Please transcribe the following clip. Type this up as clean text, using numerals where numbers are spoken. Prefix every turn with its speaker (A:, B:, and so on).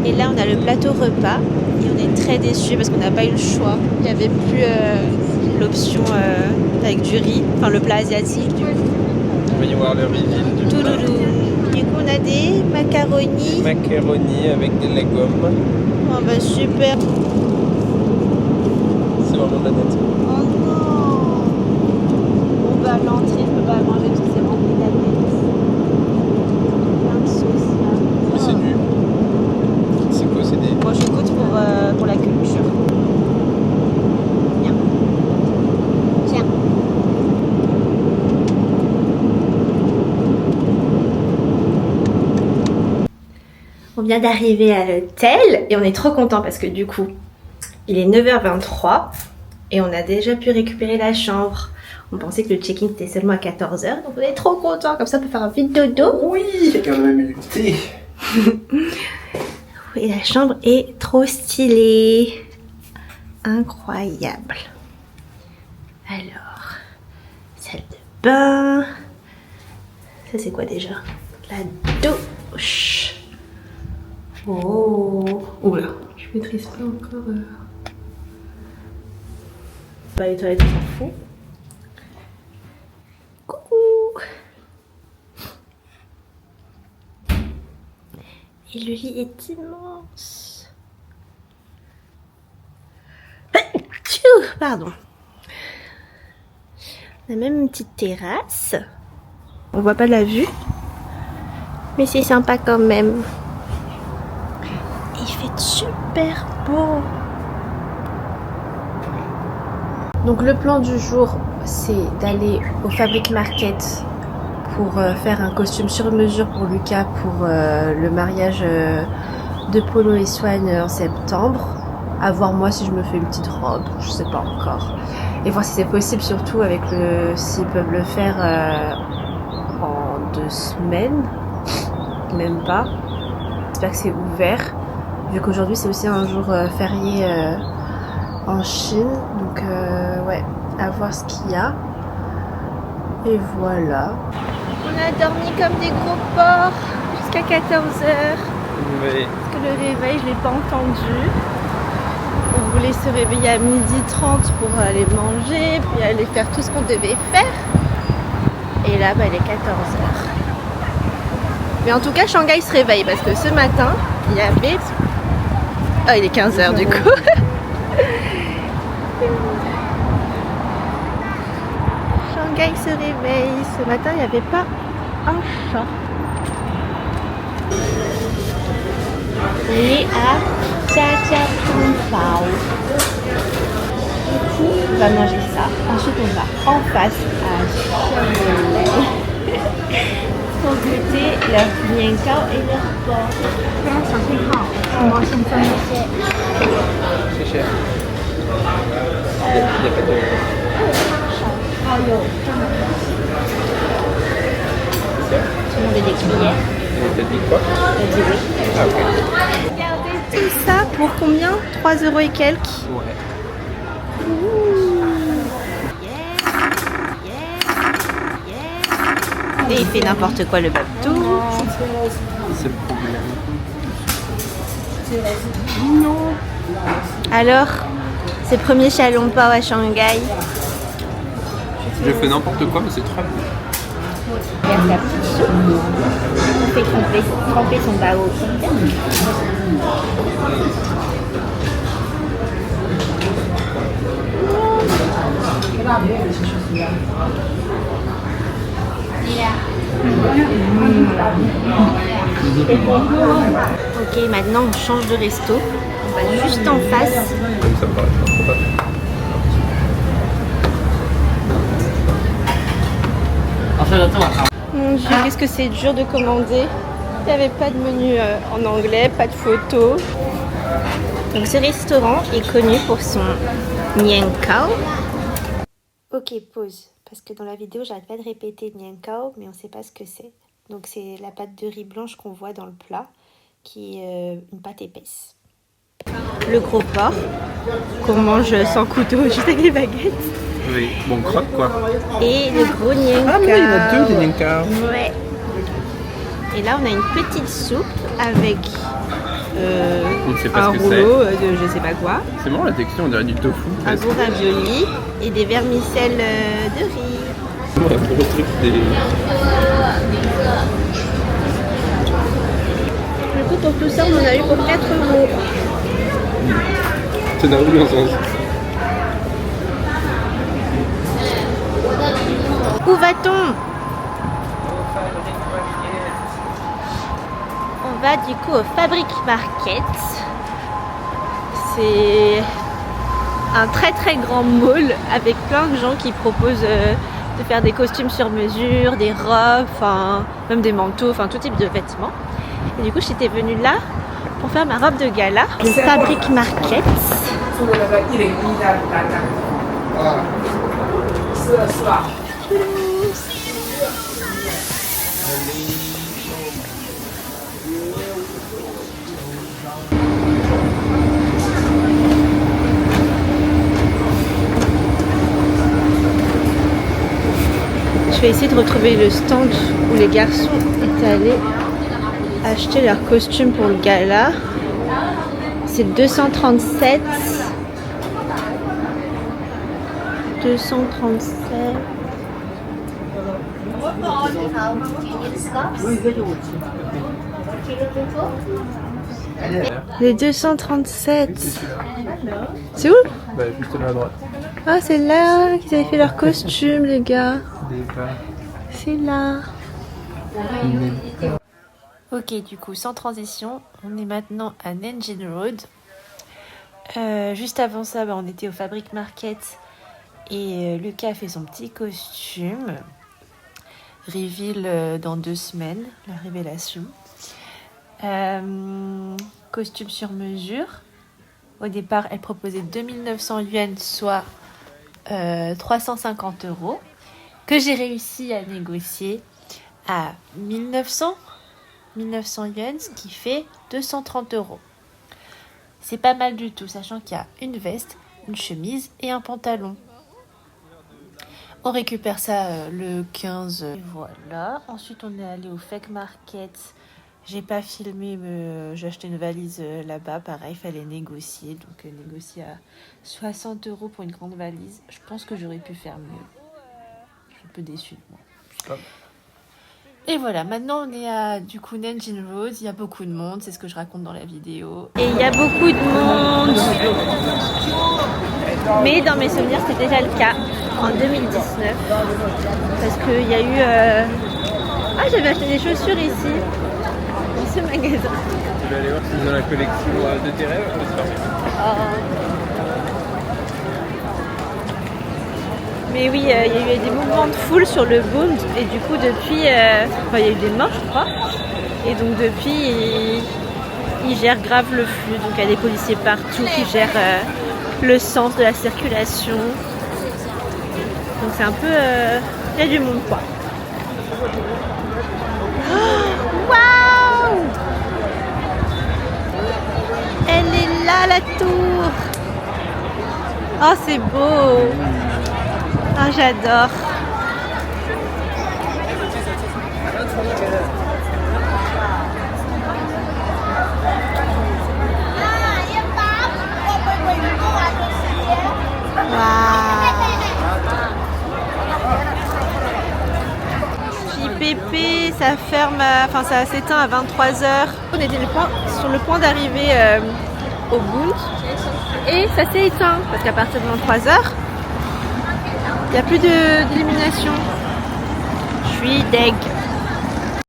A: Mais là, on a le plateau repas et on est très déçus parce qu'on n'a pas eu le choix. Il n'y avait plus l'option avec du riz, enfin le plat asiatique. Du coup.
B: On va y voir le reveal du plat.
A: Du coup, on a des macaronis.
B: Macaroni avec des légumes.
A: Oh bah super.
B: C'est vraiment de la nature.
A: Oh non. On va à l'entrée, je peux pas manger tout, c'est rempli de la tête. Plein de sauce là.
B: Mais c'est du... C'est quoi, c'est des...
A: Bon, je goûte pour la culture. Bien. Tiens. On vient d'arriver à l'hôtel et on est trop content parce que du coup, il est 9h23 et on a déjà pu récupérer la chambre. On pensait que le check-in était seulement à 14h, donc on est trop content. Comme ça, on peut faire un vite dodo.
B: Oui, il y a quand même eu du thé.
A: Et la chambre est trop stylée. Incroyable. Alors, salle de bain. Ça, c'est quoi déjà? La douche. Oh, oula, je maîtrise pas encore. Bah, les toilettes, on s'en fout. Coucou. Et le lit est immense. Pardon. On a même une petite terrasse. On voit pas la vue, mais c'est sympa quand même. Il fait super beau. Donc le plan du jour, c'est d'aller au Fabric Market pour faire un costume sur mesure pour Lucas pour le mariage de Polo et Swan en septembre. À voir moi si je me fais une petite robe, je sais pas encore. Et voir si c'est possible surtout avec s'ils peuvent le faire en 2 semaines, même pas. J'espère que c'est ouvert, vu qu'aujourd'hui c'est aussi un jour férié en Chine. Donc ouais, à voir ce qu'il y a. Et voilà. On a dormi comme des gros porcs jusqu'à 14h.
B: Oui.
A: Parce que le réveil, je l'ai pas entendu. On voulait se réveiller à 12h30 pour aller manger, puis aller faire tout ce qu'on devait faire. Et là, bah, il est 14h. Mais en tout cas, Shanghai se réveille parce que ce matin, il y avait... Ah, il est 15h du coup. Shanghai se réveille. Ce matin, il n'y avait pas un chat. On est à Jia Jia Ping Pao. Du coup, on va manger ça. Ensuite, on va en face à Shanghai pour goûter leur mian cao et leur porc.
B: C'est cher. Il n'y a pas de...
A: Tout le monde est des cuillères.
B: T'as dit quoi?
A: Elle dit oui.
B: Ah ok.
A: Regardez tout ça pour combien? 3€ et quelques.
B: Ouais.
A: Et il fait n'importe quoi le babtou.
B: C'est le problème.
A: Non. Alors, c'est le premier Xiaolong Bao à Shanghai.
B: Je fais n'importe quoi, mais c'est très bon.
A: Regarde la petite soupe. On fait tremper son bao. Ok, maintenant on change de resto. On va juste en face.
B: Comme ça me paraît pas trop pas.
A: Mon Dieu, qu'est-ce que c'est dur de commander. Il n'y avait pas de menu en anglais, pas de photos. Donc ce restaurant est connu pour son mian cao. Ok, pause. Parce que dans la vidéo, j'arrête pas de répéter mian cao, mais on ne sait pas ce que c'est. Donc c'est la pâte de riz blanche qu'on voit dans le plat, qui est une pâte épaisse. Le gros porc, qu'on mange sans couteau, juste avec les baguettes.
B: Oui, bon croque quoi.
A: Et le gros nian cao.
B: Ah mais il y en a deux des nian cao.
A: Ouais. Et là, on a une petite soupe avec
B: On ne sait pas
A: un
B: ce que
A: rouleau de je sais pas quoi,
B: C'est marrant la texture, on dirait du tofu.
A: un gros ravioli et des vermicelles de riz.
B: Un gros truc des...
A: Du coup, pour tout ça, on en a eu pour 4 €.
B: Ça n'a aucun sens.
A: Où va-t-on? On va du coup au Fabric Market. C'est un très très grand mall avec plein de gens qui proposent de faire des costumes sur mesure, des robes, enfin même des manteaux, enfin tout type de vêtements. Et du coup j'étais venue là pour faire ma robe de gala. Le Fabric Market. Je vais essayer de retrouver le stand où les garçons étaient allés acheter leurs costumes pour le gala. C'est 237. 237. Les 237. C'est où?
B: Bah, juste là à droite.
A: Ah, c'est là qu'ils avaient fait leurs costumes, les gars. C'est là. Ok, du coup, sans transition, on est maintenant à Nanjing Road. Juste avant ça, on était au Fabric Market et Lucas a fait son petit costume. Reveal dans 2 semaines, la révélation. Costume sur mesure. Au départ, elle proposait 2900 yens, soit 350 €, que j'ai réussi à négocier à 1900 yens, ce qui fait 230 €. C'est pas mal du tout, sachant qu'il y a une veste, une chemise et un pantalon. On récupère ça le 15. Et voilà. Ensuite, on est allé au Fake Market. J'ai pas filmé, mais j'ai acheté une valise là-bas. Pareil, il fallait négocier. Donc, négocier à 60 € pour une grande valise. Je pense que j'aurais pu faire mieux. Je suis un peu déçue de moi.
B: Stop.
A: Et voilà, maintenant on est à du coup Nanjing Road. Il y a beaucoup de monde, c'est ce que je raconte dans la vidéo. Et il y a beaucoup de monde. Mais dans mes souvenirs, c'était déjà le cas en 2019. Parce qu'il y a eu... Ah, j'avais acheté des chaussures ici, dans ce magasin.
B: Tu vas aller voir si dans la collection de tes rêves, on va se faire.
A: Mais oui, il y a eu des mouvements de foule sur le Bund. Et du coup, depuis... il y a eu des morts, je crois. Et donc, depuis, ils gèrent grave le flux. Donc, il y a des policiers partout qui gèrent le sens de la circulation. Donc, c'est un peu... il y a du monde, quoi. Waouh! Elle est là, la tour! Oh, c'est beau! Ah, j'adore! JPP, ça ferme, enfin ça s'éteint à 23h. On était sur le point d'arriver au Bund et ça s'est éteint parce qu'à partir de 23h, il n'y a plus d'illumination. Je suis deg.